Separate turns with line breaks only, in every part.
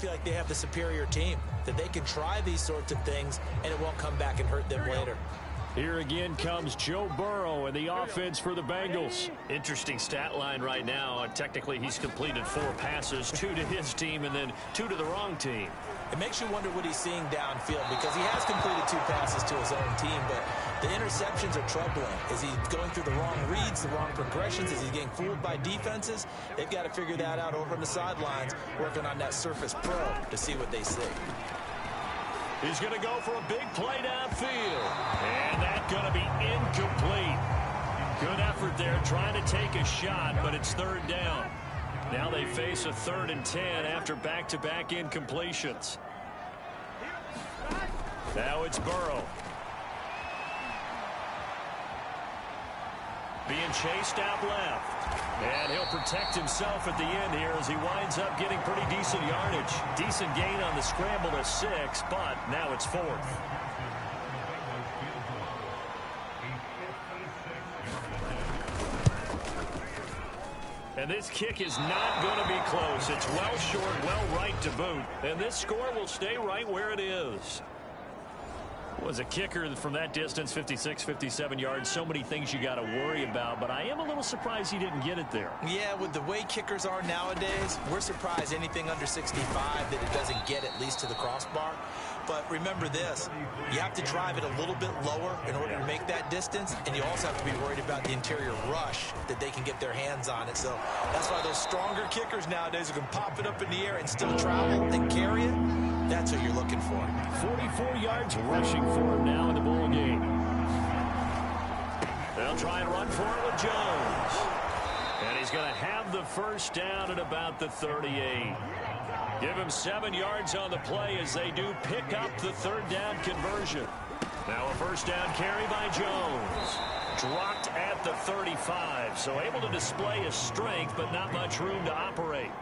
feel like they have the superior team, that they can try these sorts of things and it won't come back and hurt them later.
Here again comes Joe Burrow and the offense for the Bengals.
Interesting stat line right now. Technically, he's completed 4 passes, 2 to his team and then 2 to the wrong team.
It makes you wonder what he's seeing downfield because he has completed 2 passes to his own team, but the interceptions are troubling. Is he going through the wrong reads, the wrong progressions? Is he getting fooled by defenses? They've got to figure that out over on the sidelines, working on that Surface Pro to see what they see.
He's going to go for a big play downfield. And that's going to be incomplete. Good effort there trying to take a shot, but it's 3rd down. Now they face a 3rd and 10 after back-to-back incompletions. Now it's Burrow. Being chased out left. And he'll protect himself at the end here as he winds up getting pretty decent yardage. Decent gain on the scramble to 6, but now it's 4th. And this kick is not going to be close. It's well short, well right to boot. And this score will stay right where it is. Was a kicker from that distance, 56, 57 yards. So many things you got to worry about, but I am a little surprised he didn't get it there.
Yeah, with the way kickers are nowadays, we're surprised anything under 65 that it doesn't get at least to the crossbar. But remember this, you have to drive it a little bit lower in order to make that distance, and you also have to be worried about the interior rush that they can get their hands on it. So that's why those stronger kickers nowadays who can pop it up in the air and still travel and carry it, that's what you're looking for.
44 yards rushing for him now in the ball game. They'll try and run for it with Jones. And he's going to have the first down at about the 38. Give him 7 yards on the play as they do pick up the 3rd down conversion. Now a first down carry by Jones. Dropped at the 35, so able to display his strength, but not much room to operate.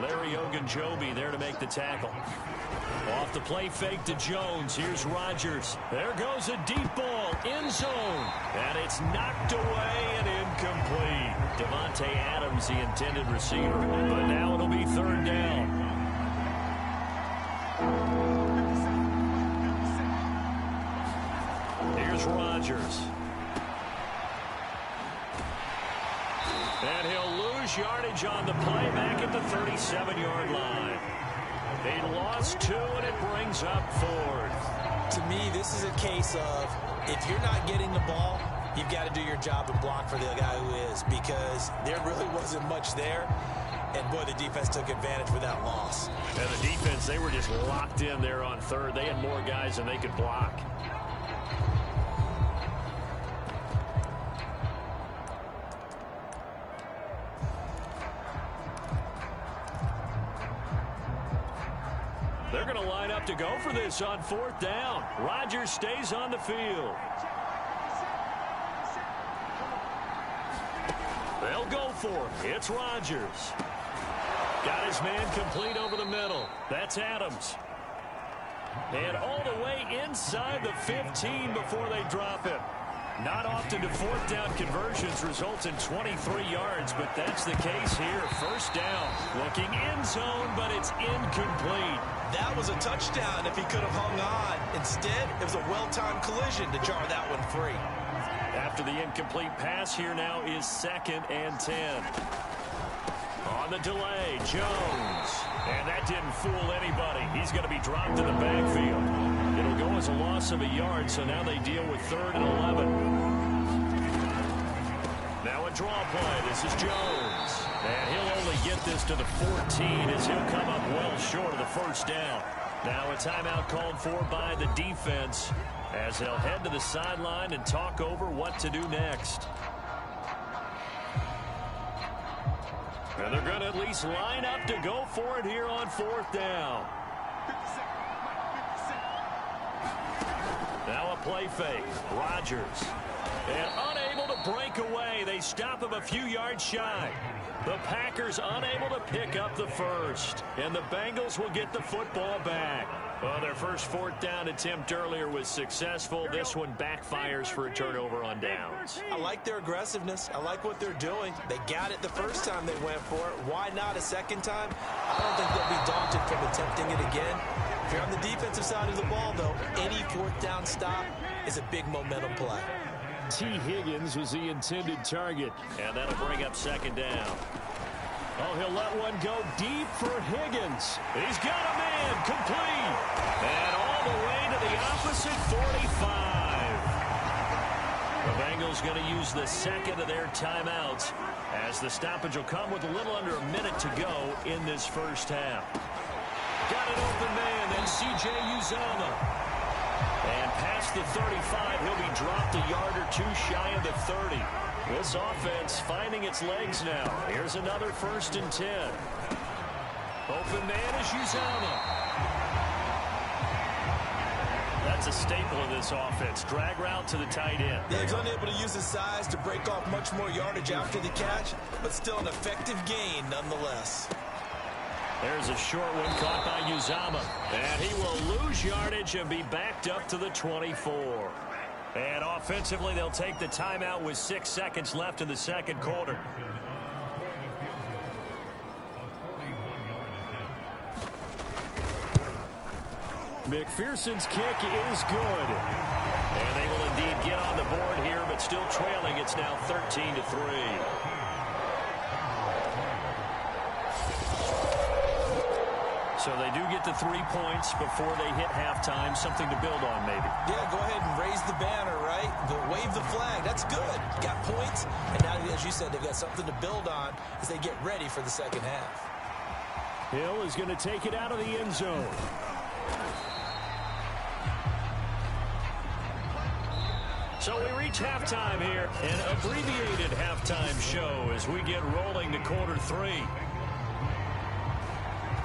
Larry Ogunjobi there to make the tackle. Off the play fake to Jones. Here's Rodgers. There goes a deep ball. End zone. And it's knocked away and incomplete. Devontae Adams, the intended receiver. But now it'll be 3rd down. Here's Rodgers. And he'll lose yardage on the play back at the 37-yard line. They lost 2, and it brings up 4th.
To me, this is a case of if you're not getting the ball, you've got to do your job and block for the guy who is, because there really wasn't much there. And, boy, the defense took advantage with that loss.
And the defense, they were just locked in there on 3rd. They had more guys than they could block. They're going to line up to go for this on 4th down. Rodgers stays on the field. They'll go for it. It's Rodgers. Got his man complete over the middle. That's Adams. And all the way inside the 15 before they drop it. Not often do 4th down conversions result in 23 yards, but that's the case here. First down. Looking end zone, but it's incomplete.
That was a touchdown if he could have hung on. Instead, it was a well-timed collision to jar that one free.
After the incomplete pass, here now is 2nd and 10. On the delay, Jones. And that didn't fool anybody. He's going to be dropped in the backfield. It'll go as a loss of a yard, so now they deal with 3rd and 11. Now a draw play. This is Jones. And he'll only get this to the 14 as he'll come up well short of the first down. Now a timeout called for by the defense as they'll head to the sideline and talk over what to do next. And they're going to at least line up to go for it here on 4th down. Now a play fake. Rodgers. And unable to break away. They stop him a few yards shy. The Packers unable to pick up the first. And the Bengals will get the football back. Well, their first 4th down attempt earlier was successful. This one backfires for a turnover on downs.
I like their aggressiveness. I like what they're doing. They got it the first time they went for it. Why not a second time? I don't think they'll be daunted prevented from attempting it again. If you're on the defensive side of the ball, though, any fourth down stop is a big momentum play.
T. Higgins was the intended target, and that'll bring up second down. Oh, he'll let one go deep for Higgins. He's got a man complete. And all the way to the opposite 45. The Bengals going to use the second of their timeouts as the stoppage will come with a little under a minute to go in this first half. Got an open man, then C.J. Uzomah. And past the 35, he'll be dropped a yard or two shy of the 30. This offense finding its legs now. Here's another 1st and 10. Open man is Uzomah. That's a staple of this offense. Drag route to the tight end.
Yeah, he's unable to use his size to break off much more yardage after the catch, but still an effective gain nonetheless.
There's a short one caught by Uzomah. And he will lose yardage and be backed up to the 24. And offensively, they'll take the timeout with 6 seconds left in the second quarter. McPherson's kick is good. And they will indeed get on the board here, but still trailing. It's now 13-3. So they do get the 3 points before they hit halftime. Something to build on, maybe.
Yeah, go ahead and raise the banner, right? Wave the flag. That's good. Got points. And now, as you said, they've got something to build on as they get ready for the second half.
Hill is going to take it out of the end zone. So we reach halftime here, an abbreviated halftime show as we get rolling to quarter 3.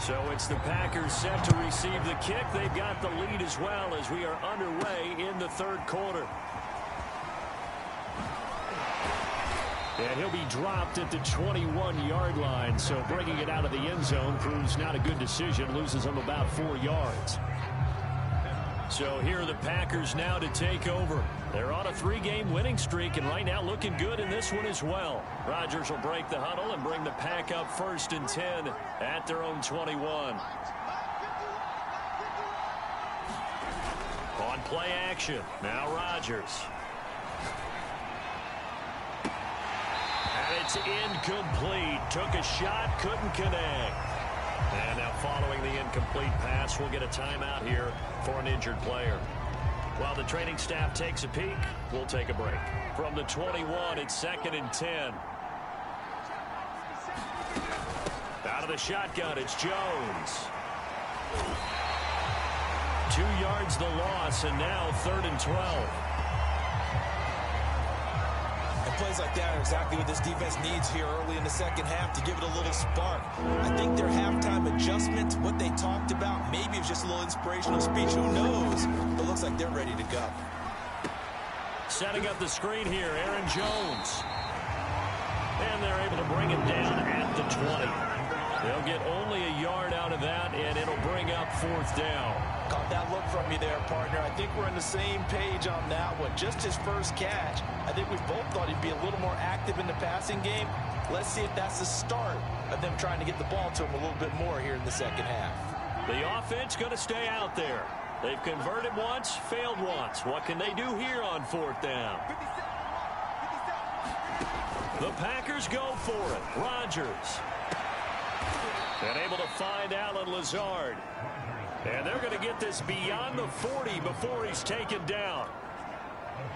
So it's the Packers set to receive the kick. They've got the lead as well as we are underway in the third quarter. And he'll be dropped at the 21-yard line. So bringing it out of the end zone proves not a good decision. Loses him about 4 yards. So here are the Packers now to take over. They're on a 3-game winning streak, and right now looking good in this one as well. Rodgers will break the huddle and bring the Pack up 1st and 10 at their own 21. On play action, now Rodgers. And it's incomplete. Took a shot, couldn't connect. And now following the incomplete pass, we'll get a timeout here for an injured player. While the training staff takes a peek, we'll take a break. From the 21, it's 2nd and 10. Out of the shotgun, it's Jones. 2 yards the loss, and now 3rd and 12.
And plays like that are exactly what this defense needs here early in the second half to give it a little spark. I think their halftime adjustment, what they talked about, maybe it was just a little inspirational speech. Who knows? But it looks like they're ready to go.
Setting up the screen here, Aaron Jones. And they're able to bring him down at the 20. They'll get only a yard out of that, and it'll bring up 4th down.
Caught that look from you there, partner. I think we're on the same page on that one. Just his first catch. I think we both thought he'd be a little more active in the passing game. Let's see if that's the start of them trying to get the ball to him a little bit more here in the second half.
The offense going to stay out there. They've converted once, failed once. What can they do here on 4th down? The Packers go for it. Rodgers. And able to find Allen Lazard. And they're going to get this beyond the 40 before he's taken down.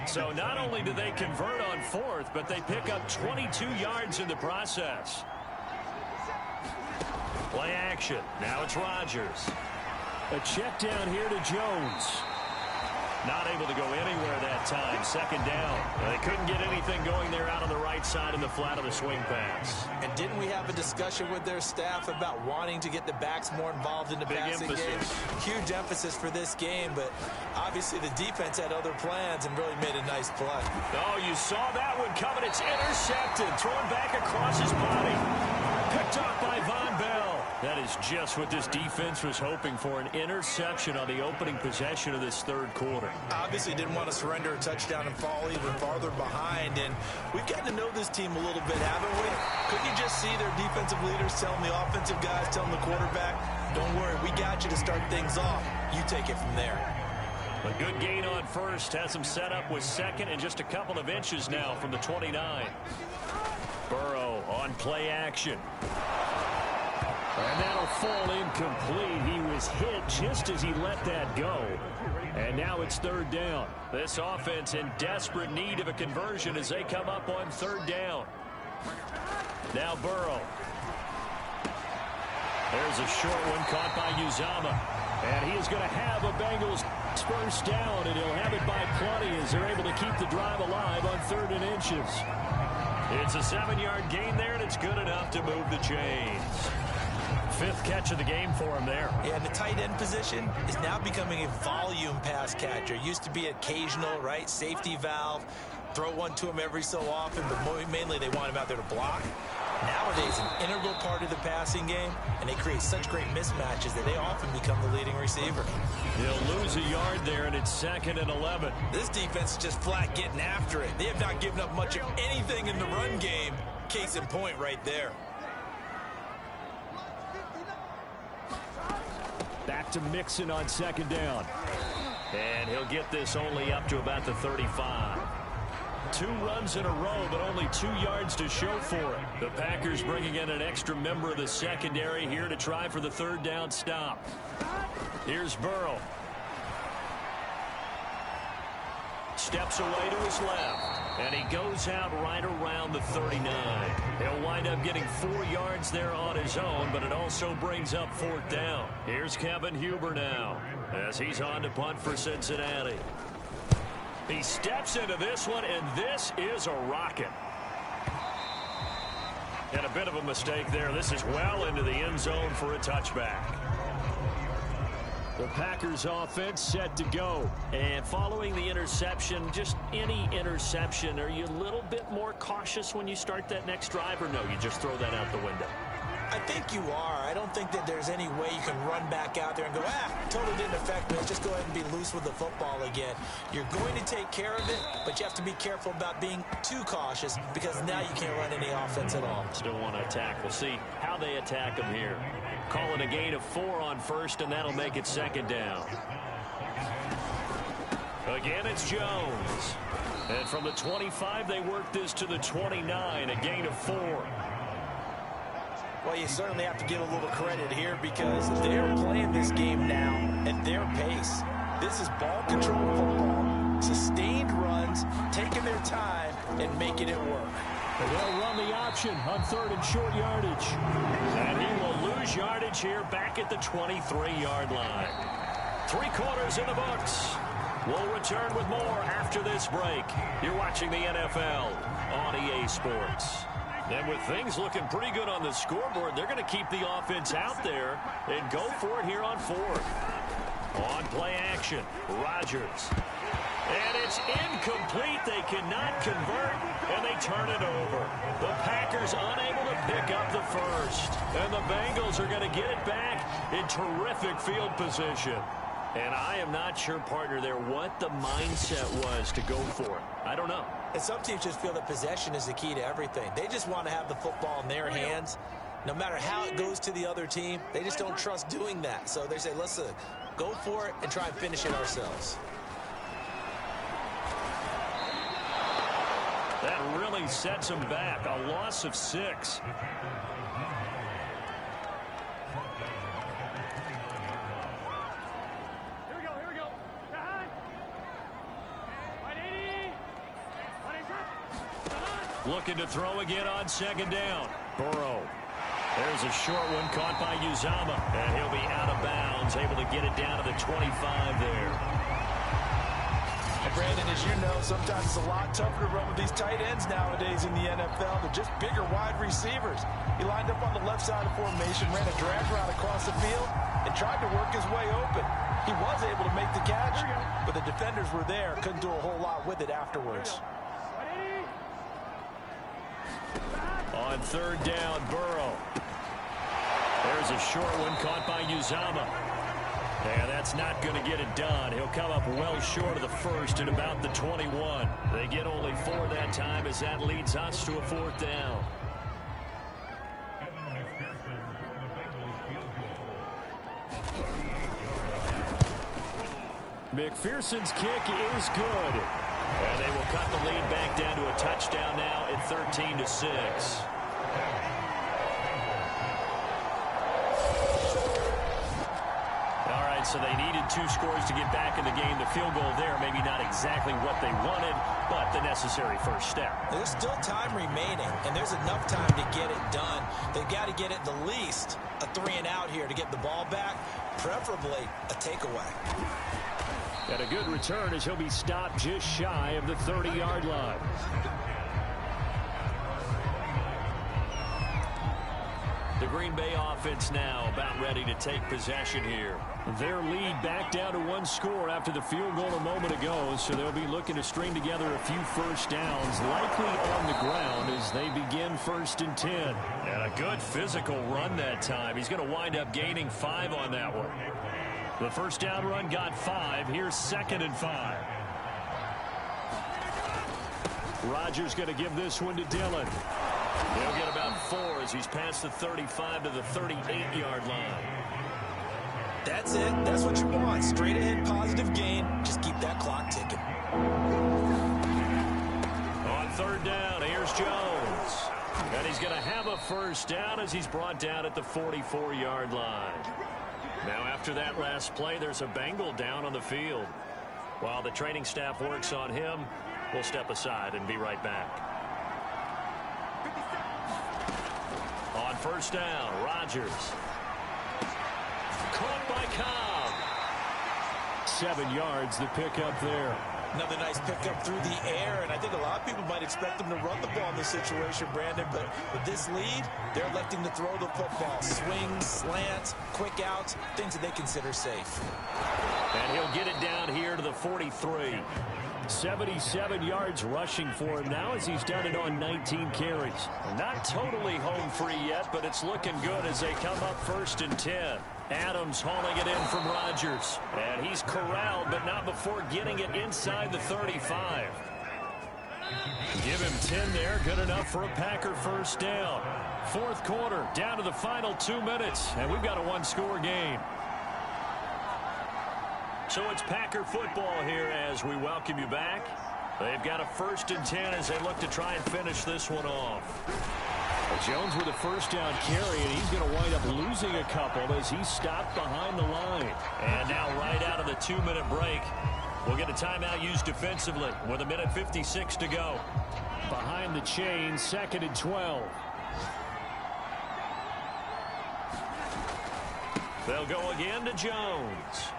So not only do they convert on 4th, but they pick up 22 yards in the process. Play action. Now it's Rodgers. A check down here to Jones. Not able to go anywhere that time. 2nd down. They couldn't get anything going there out on the right side in the flat of the swing pass.
And didn't we have a discussion with their staff about wanting to get the backs more involved in the passing game? Huge emphasis for this game, but obviously the defense had other plans and really made a nice play.
Oh, you saw that one coming. It's intercepted. Thrown back across his body. Picked up by Von Bell. That is just what this defense was hoping for, an interception on the opening possession of this third quarter.
Obviously didn't want to surrender a touchdown and fall even farther behind, and we've gotten to know this team a little bit, haven't we? Couldn't you just see their defensive leaders telling the offensive guys, telling the quarterback, don't worry, we got you to start things off. You take it from there.
A good gain on first, has him set up with second and just a couple of inches now from the 29. Burrow on play action. And that'll fall incomplete. He was hit just as he let that go. And now it's third down. This offense in desperate need of a conversion as they come up on third down. Now Burrow. There's a short one caught by Uzomah. And he is going to have a Bengals first down, and he'll have it by plenty as they're able to keep the drive alive on 3rd and inches. It's a 7-yard gain there, and it's good enough to move the chains. 5th catch of the game for him there.
Yeah, and the tight end position is now becoming a volume pass catcher. Used to be occasional, right? Safety valve. Throw one to him every so often, but mainly they want him out there to block. Nowadays, an integral part of the passing game, and they create such great mismatches that they often become the leading receiver.
He'll lose a yard there, and it's 2nd and 11.
This defense is just flat getting after it. They have not given up much of anything in the run game. Case in point right there.
Back to Mixon on 2nd down. And he'll get this only up to about the 35. 2 runs in a row, but only 2 yards to show for it. The Packers bringing in an extra member of the secondary here to try for the 3rd down stop. Here's Burrow. Steps away to his left, and he goes out right around the 39. He'll wind up getting 4 yards there on his own, but it also brings up 4th down. Here's Kevin Huber now as he's on to punt for Cincinnati. He steps into this one, and this is a rocket. And a bit of a mistake there. This is well into the end zone for a touchback. The Packers offense set to go. And following the interception, just any interception, are you a little bit more cautious when you start that next drive, or no, you just throw that out the window?
I think you are. I don't think that there's any way you can run back out there and go, totally didn't affect me. Let's just go ahead and be loose with the football again. You're going to take care of it, but you have to be careful about being too cautious because now you can't run any offense at all.
Still want to attack. We'll see how they attack him here. Calling a gain of 4 on first, and that'll make it 2nd down. Again, it's Jones. And from the 25, they work this to the 29, a gain of 4.
Well, you certainly have to give a little credit here because they're playing this game now at their pace. This is ball control football, sustained runs, taking their time and making it work.
And they'll run the option on 3rd and short yardage. And he will lose yardage here back at the 23-yard line. 3 quarters in the books. We'll return with more after this break. You're watching the NFL on EA Sports. And with things looking pretty good on the scoreboard, they're going to keep the offense out there and go for it here on 4th. On play action, Rodgers. And it's incomplete. They cannot convert, and they turn it over. The Packers unable to pick up the first. And the Bengals are going to get it back in terrific field position. And I am not sure, partner, there what the mindset was to go for it. I don't know.
And some teams just feel that possession is the key to everything. They just want to have the football in their hands. No matter how it goes to the other team, they just don't trust doing that. So they say, let's go for it and try and finish it ourselves.
That really sets them back. A loss of 6. Looking to throw again on 2nd down. Burrow. There's a short one caught by Uzomah. And he'll be out of bounds, able to get it down to the 25 there.
And Brandon, as you know, sometimes it's a lot tougher to run with these tight ends nowadays in the NFL. They're just bigger wide receivers. He lined up on the left side of formation, ran a drag route across the field, and tried to work his way open. He was able to make the catch, but the defenders were there. Couldn't do a whole lot with it afterwards.
On 3rd down, Burrow. There's a short one caught by Uzomah. And that's not going to get it done. He'll come up well short of the first at about the 21. They get only 4 that time as that leads us to a 4th down. McPherson's kick is good. And they will cut the lead back down to a touchdown now at 13-6. So they needed 2 scores to get back in the game. The field goal there, maybe not exactly what they wanted, but the necessary first step.
There's still time remaining, and there's enough time to get it done. They've got to get it the least a 3-and-out here to get the ball back, preferably a takeaway.
And a good return as he'll be stopped just shy of the 30-yard line. The Green Bay offense now about ready to take possession here. Their lead back down to 1 score after the field goal a moment ago, so they'll be looking to string together a few first downs, likely on the ground as they begin 1st and 10. And a good physical run that time. He's going to wind up gaining 5 on that one. The first down run got 5. Here's 2nd and 5. Rodgers going to give this one to Dillon. He'll get about 4 as he's past the 35 to the 38-yard line.
That's it. That's what you want. Straight ahead positive gain. Just keep that clock ticking.
On 3rd down, here's Jones. And he's going to have a first down as he's brought down at the 44-yard line. Now after that last play, there's a Bengal down on the field. While the training staff works on him, we'll step aside and be right back. On 1st down, Rodgers. Caught by Cobb. 7 yards, the pickup there.
Another nice pickup through the air, and I think a lot of people might expect them to run the ball in this situation, Brandon, but with this lead, they're electing to throw the football. Swings, slants, quick outs, things that they consider safe.
And he'll get it down here to the 43. 77 yards rushing for him now as he's done it on 19 carries. Not totally home free yet, but it's looking good as they come up 1st and 10. Adams hauling it in from Rodgers. And he's corralled, but not before getting it inside the 35. Give him 10 there. Good enough for a Packer first down. 4th quarter, down to the final 2 minutes, and we've got a 1-score game. So it's Packer football here as we welcome you back. They've got a 1st and 10 as they look to try and finish this one off. Jones with a first down carry, and he's going to wind up losing a couple as he's stopped behind the line. And now right out of the 2-minute break, we'll get a timeout used defensively with 1:56 to go. Behind the chain, 2nd and 12. They'll go again to Jones.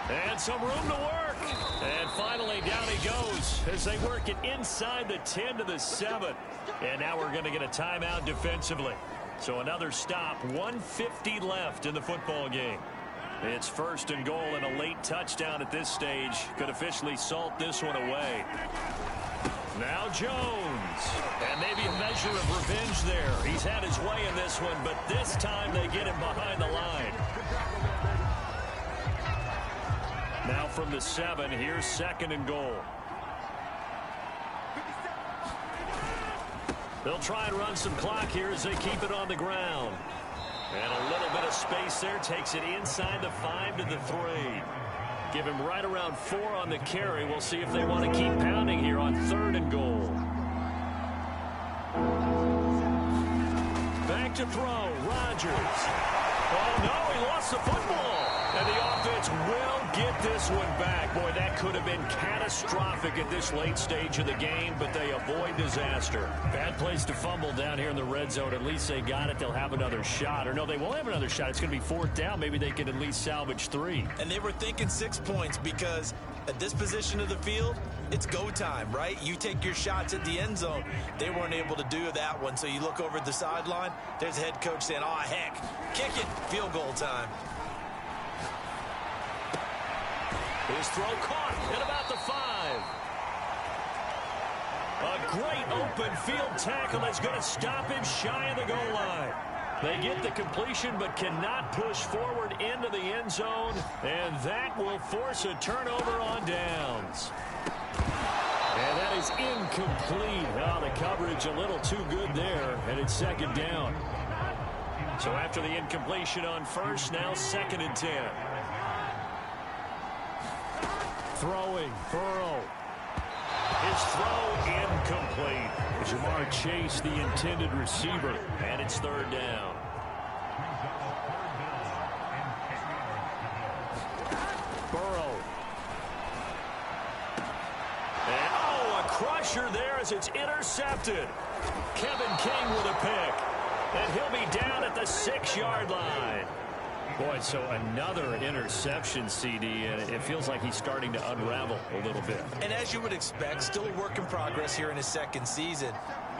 And some room to work. And finally down he goes as they work it inside the 10 to the 7. And now we're going to get a timeout defensively. So another stop, 1:50 left in the football game. It's 1st and goal, and a late touchdown at this stage could officially salt this one away. Now Jones. And maybe a measure of revenge there. He's had his way in this one, but this time they get him behind the line. Now from the 7, here's 2nd and goal. They'll try and run some clock here as they keep it on the ground. And a little bit of space there takes it inside the 5 to the 3. Give him right around 4 on the carry. We'll see if they want to keep pounding here on 3rd and goal. Back to throw, Rodgers. Oh no, he lost the football. And the offense will get this one back. Boy, that could have been catastrophic at this late stage of the game, but they avoid disaster. Bad place to fumble down here in the red zone. At least they got it. They'll have another shot. Or no, they won't have another shot. It's going to be 4th down. Maybe they can at least salvage 3.
And they were thinking 6 points because at this position of the field, it's go time, right? You take your shots at the end zone. They weren't able to do that one. So you look over at the sideline, there's the head coach saying, oh, heck, kick it, field goal time.
His throw caught at about the 5. A great open field tackle that's going to stop him shy of the goal line. They get the completion but cannot push forward into the end zone, and that will force a turnover on downs. And that is incomplete. Oh, the coverage a little too good there, and it's second down. So after the incompletion on first, now 2nd and 10. Throwing, Burrow. His throw incomplete. Jamar Chase, the intended receiver, and it's 3rd down. Burrow. And, oh, a crusher there as it's intercepted. Kevin King with a pick. And he'll be down at the 6-yard line. Boy, so another interception, CD, and it feels like he's starting to unravel a little bit.
And as you would expect, still a work in progress here in his 2nd season.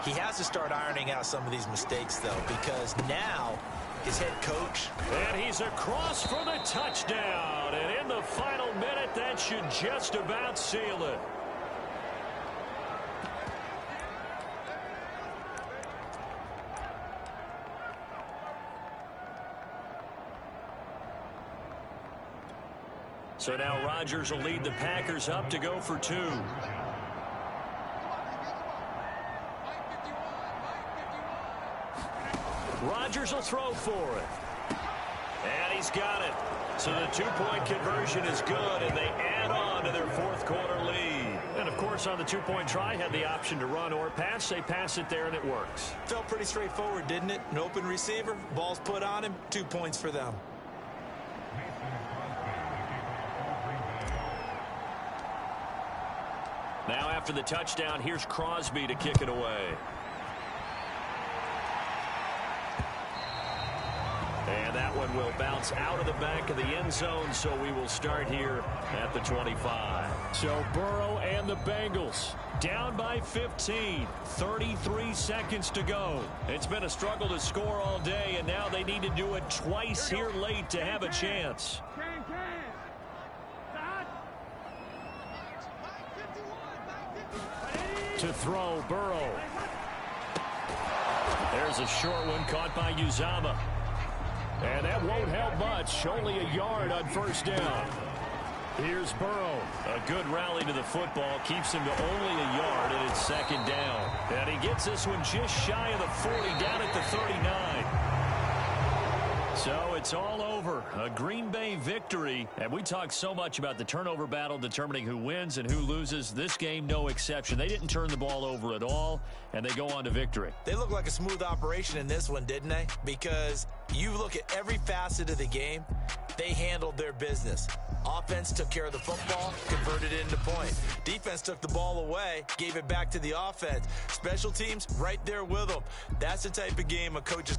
He has to start ironing out some of these mistakes, though, because now his head coach.
And he's across for the touchdown. And in the final minute, that should just about seal it. So now Rodgers will lead the Packers up to go for 2. Rodgers will throw for it. And he's got it. So the 2-point conversion is good, and they add on to their 4th quarter lead. And, of course, on the 2-point try, had the option to run or pass. They pass it there, and it works.
Felt pretty straightforward, didn't it? An open receiver, ball's put on him, 2 points for them.
Now after the touchdown, here's Crosby to kick it away. And that one will bounce out of the back of the end zone, so we will start here at the 25. So Burrow and the Bengals down by 15, 33 seconds to go. It's been a struggle to score all day, and now they need to do it twice here late to have a chance. To throw, Burrow. There's a short one caught by Uzomah. And that won't help much. Only a yard on 1st down. Here's Burrow. A good rally to the football. Keeps him to only a yard, and it's 2nd down. And he gets this one just shy of the 40, down at the 39. So it's all over. A Green Bay victory. And we talked so much about the turnover battle determining who wins and who loses. This game, no exception. They didn't turn the ball over at all, and they go on to victory.
They look like a smooth operation in this one, didn't they? Because you look at every facet of the game, they handled their business. Offense took care of the football, converted it into points. Defense took the ball away, gave it back to the offense. Special teams, right there with them. That's the type of game a coach is